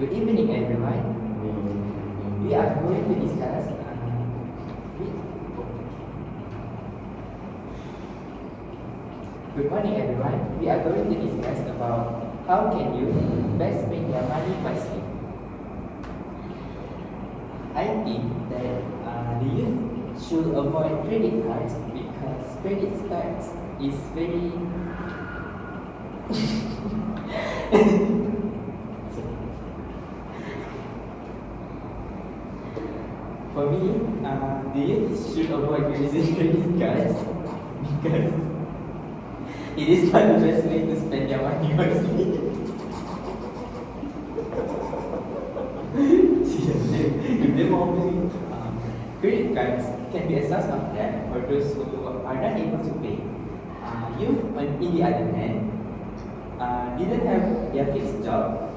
Good evening, everyone. We are going to discuss. Good morning, everyone. We are going to discuss about how can you best spend your money wisely. I think that the youth should avoid credit cards because credit cards is very For me, the youth should avoid using credit cards because it is not the best way to spend your money wisely. Credit cards can be a source of debt for those who are not able to pay. Youth, on the other hand, didn't have their fixed job,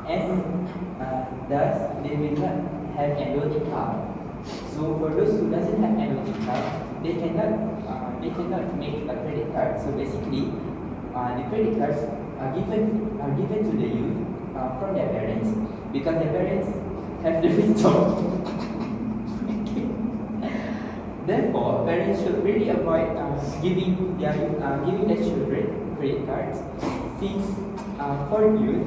and thus they will not have annual income. So for those who doesn't have annual income, they cannot make a credit card. So basically, the credit cards are given to the youth from their parents because their parents have the fixed job. Therefore, parents should really avoid giving their children credit cards, since for youth,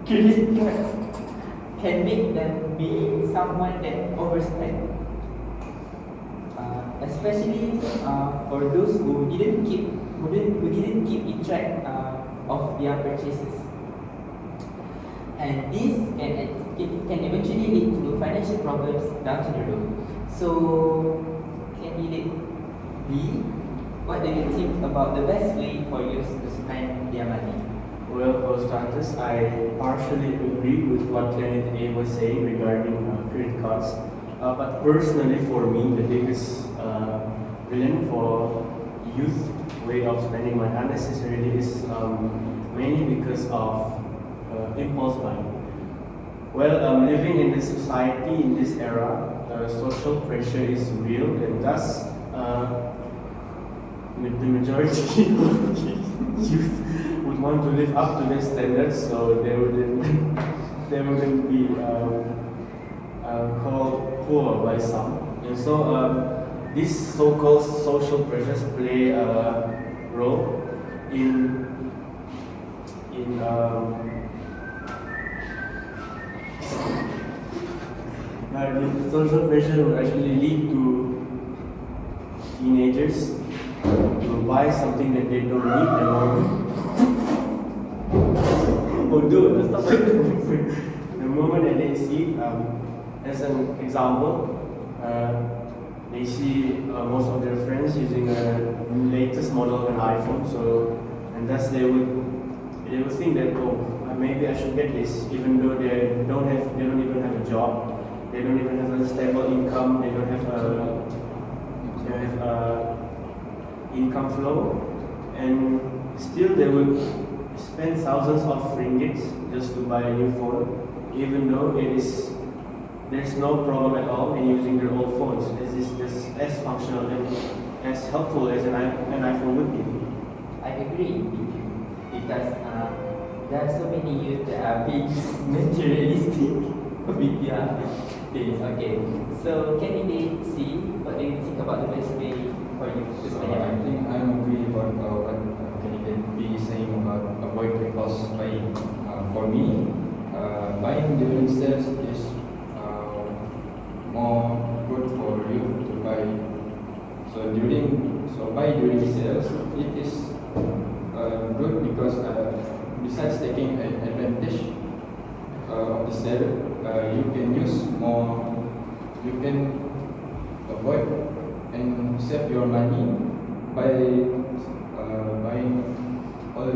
credit cards can make them be someone that overspend, especially for those who didn't keep in track of their purchases, and this can eventually lead to financial problems down to the road. So, candidate B, what do you think about the best way for youth to spend their money? Well, for starters, I partially agree with what candidate A was saying regarding credit cards. But personally, for me, the biggest villain for youth way of spending money unnecessarily is mainly because of impulse buying. Well, living in this society, in this era, social pressure is real, and thus the majority of youth would want to live up to their standards, so they wouldn't be called poor by some. And so these so-called social pressures play a role in the social pressure will actually lead to teenagers to buy something that they don't need the moment that they see, as an example, they see most of their friends using the latest model of an iPhone, and thus they will think that, maybe I should get this, even though they don't even have a job. They don't even have a stable income. They don't have income flow, and still they would spend thousands of ringgits just to buy a new phone, even though there's no problem at all in using their old phones. It is just as functional and as helpful as an iPhone would be. I agree with you because there are so many youth that are being materialistic with their things. Okay, so candidate C, what do you think about the best way for you to spend your I money? think I agree about what candidate B is saying about avoid impulse buying. For me, buying during sales is more good for you to buy. So buy during sales, it is good because besides taking advantage of the sale, you can use more. You can avoid and save your money by buying all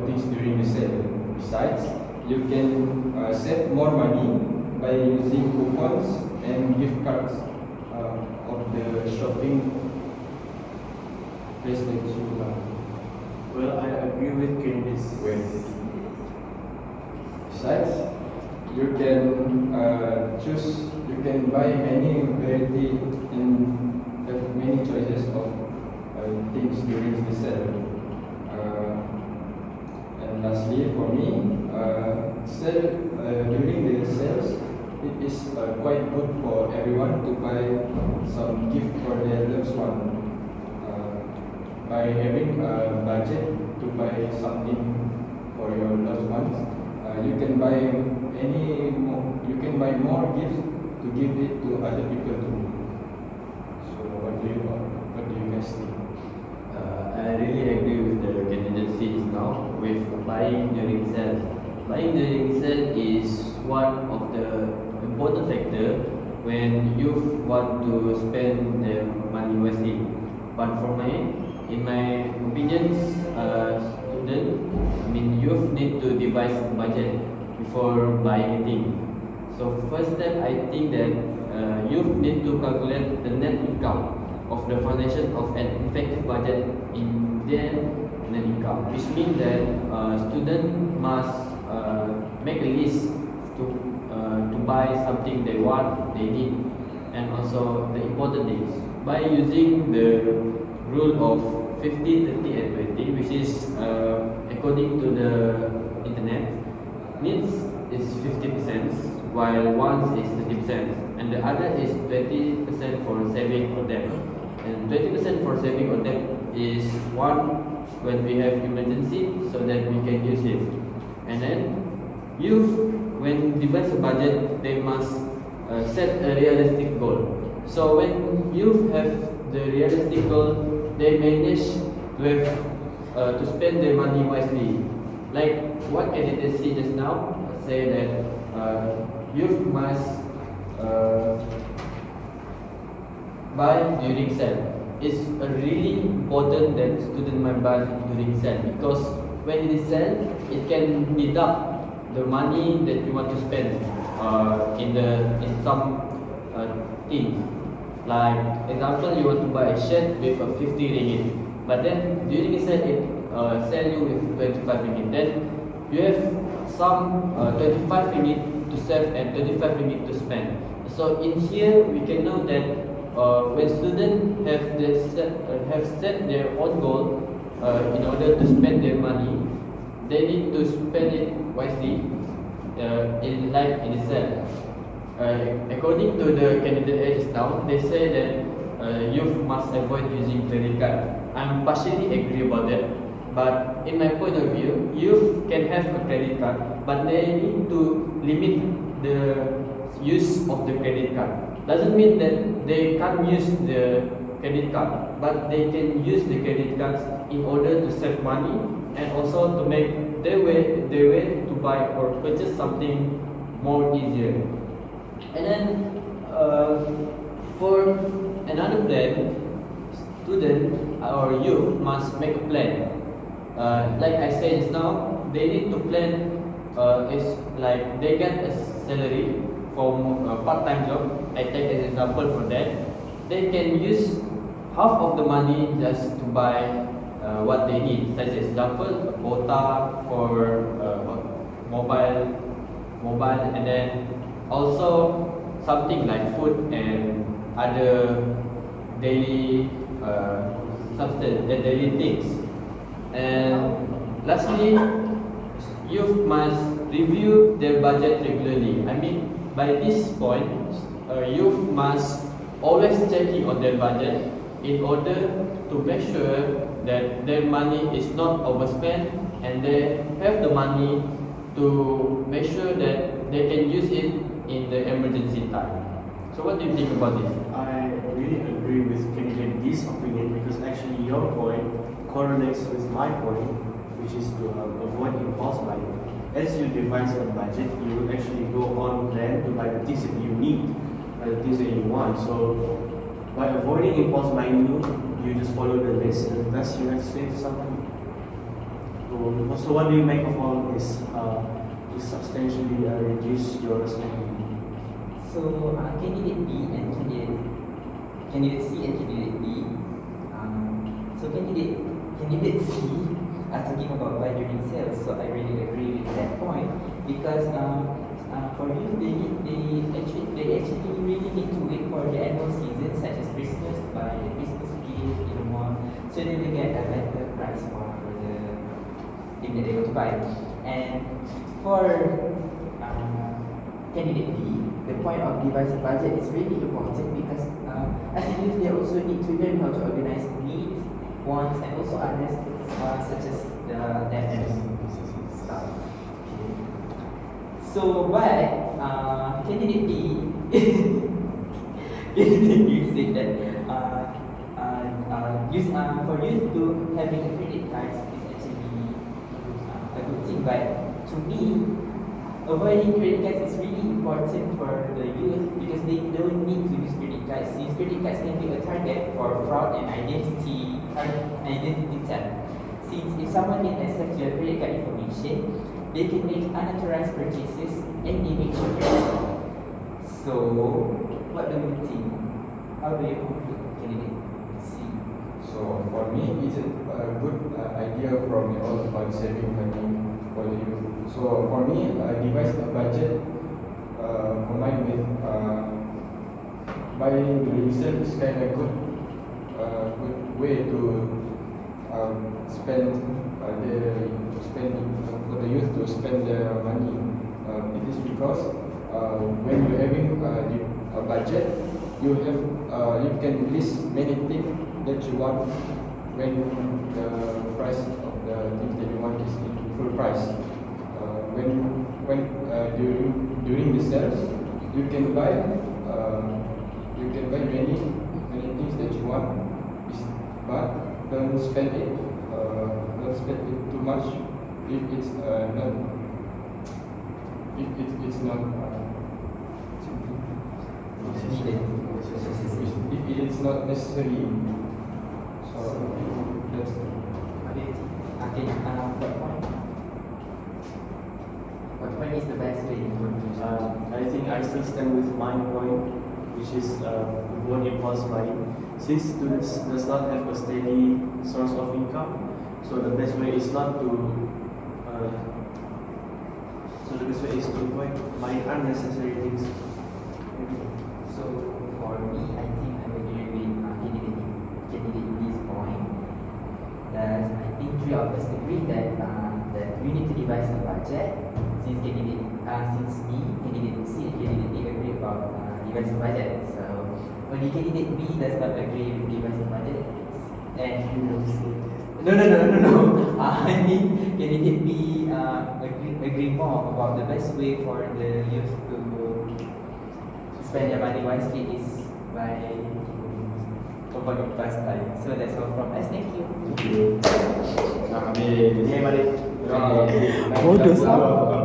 things during the sale. Besides, you can save more money by using coupons and gift cards of the shopping place that you have. Well, I agree with Candice. Besides, you can buy many variety and have many choices of things during the sale. And lastly, for me, during the sales, it is quite good for everyone to buy some gift for their loved one. By having a budget to buy something for your loved ones, you can buy you can buy more gifts to give it to other people too. So what do you guys think? I really agree with the candidacies now with buying during sales. Buying during sale is one of the important factor when you want to spend the money wisely. But in my opinion, youth need to devise a budget before buying anything. So first step, I think that youth need to calculate the net income of the foundation of an effective budget in their net income, which means that student must make a list to buy something they want, they need, and also the important things by using the rule of 50, 30, and 20, which is according to the internet. Needs is 50%, while wants is 30%, and the other is 20% for saving or debt. And 20% for saving or debt is one when we have emergency, so that we can use it. And then youth, when devise a budget, they must set a realistic goal. So when youth have the realistic goal, they manage to have to spend their money wisely. Like what candidates see just now, say that youth must buy during sale. It's really important that student might buy during sale, because when it is sale, it can deduct the money that you want to spend in some things. Like example, you want to buy a shirt with a 50 ringgit, but then during the sale it sell you with 25 ringgit. Then you have some 25 ringgit to save and 25 ringgit to spend. So in here we can know that when students have set their own goal in order to spend their money, they need to spend it wisely in the sale. According to the candidate age now, they say that youth must avoid using credit card. I'm partially agree about that, but in my point of view, youth can have a credit card, but they need to limit the use of the credit card. Doesn't mean that they can't use the credit card, but they can use the credit cards in order to save money and also to make their way to buy or purchase something more easier. And then for another plan, student or youth must make a plan. Like I said just now, they need to plan. Is like they get a salary from a part-time job. I take as example for that. They can use half of the money just to buy what they need. Such as example, quota for mobile, and then also something like food and other daily substance, daily things. And lastly, youth must review their budget regularly. I mean, by this point, youth must always checking on their budget in order to make sure that their money is not overspent and they have the money to make sure that they can use it in the emergency time. So what do you think about this? I really agree with candidate D's opinion, because actually your point correlates with my point, which is to avoid impulse buying. As you devise a budget, you will actually go on plan to buy the things that you need, the things that you want. So by avoiding impulse buying, you just follow the list, and thus you have saved some money. So what do you make of all of this to substantially reduce your spending? So candidate B and candidate C and candidate D. So candidate C are talking about buy during sales. So I really agree with that point, because for you they actually really need to wait for the annual season, such as Christmas, to buy a Christmas gift in the mall, so they will get a better price for if they're able to buy. And for candidate B, the point of devising budget is really important because as a youth, they also need to learn how to organize needs, wants, and also others such as the debt and stuff. Okay. So, but candidate B, candidate B said that for youth to having a credit card is actually a good thing. But to me, avoiding credit cards is really important for the youth because they don't need to use credit cards. Since credit cards can be a target for fraud and identity theft. Since if someone can access your credit card information, they can make unauthorized purchases and damage your credit. So, what do you think? How do you conclude candidate C? So for me, it's a good idea from you all about saving money for the youth. So for me, devise a budget combined with buying the resale is kind of good way to spend for the youth to spend their money. It is because when you're having a budget, you can list many things that you want when the price of the things that you want is in full price. During the sales, you can buy many things that you want, but don't spend it too much if it's not if it's not necessary. So that's what point is the best way to I think I still stand with my point, which is one impulse buying. Since students does not have a steady source of income, so the best way is not to avoid buying unnecessary things. So for me, I think I agree with candidate B's point. That I think three of us agree that we need to devise a budget. Since candidate C and candidate A agree about devising budget. So only candidate B does not agree with devising budget. And no. I mean candidate B agree more about the best way for the youth to spend their money wisely is by avoiding fast buying. So that's all from us. Thank you. Habis. Ni balik. Habis. Bodoh sama.